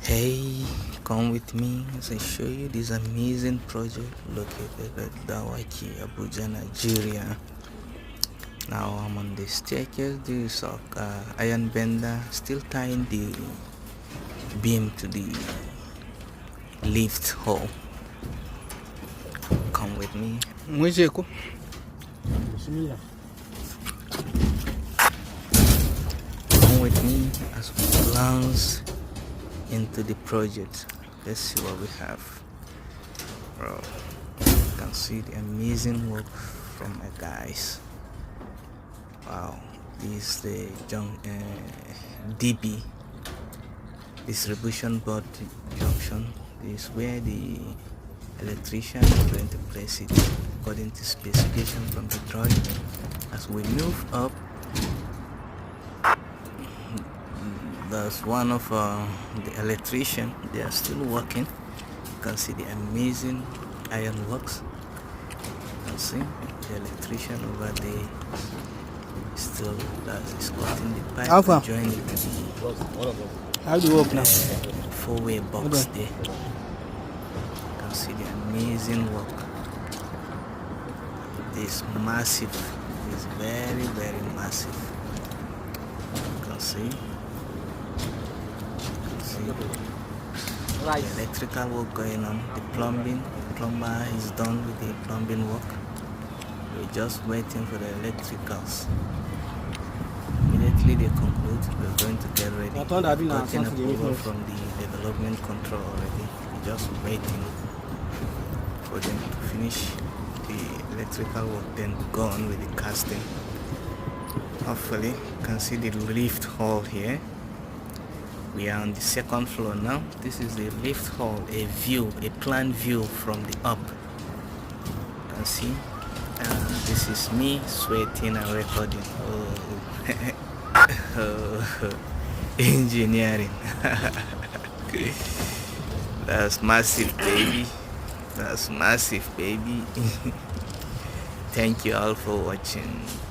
Hey, come with me as I show you this amazing project located at Dawaki, Abuja, Nigeria. Now I'm on the staircase. This is iron bender still tying the beam to the lift hole. Come with me. Come with me as we glance into the project. Let's see what we have. Bro, you can see the amazing work from my guys. Wow, this is the DB distribution board junction. This is where the electrician is going to place it according to specification from the drawing. As we move up, that's one of the electrician. They are still working. You can see the amazing ironworks. You can see the electrician over there still is cutting the pipe and joining it to the How do you work now? four-way box there. You can see the amazing work. This massive, is very massive. You can see. The electrical work going on. The plumber is done with the plumbing work. We're just waiting for the electricals. Immediately they conclude, we're going to get ready. Gotten approval from the development control already. We're just waiting for them to finish the electrical work, then go on with the casting. Hopefully you can see the lift hall here. We are on the second floor now. This is the lift hall, a plan view from the up. You can see this is me sweating and recording. Engineering. That's massive, baby. That's massive, baby. Thank you all for watching.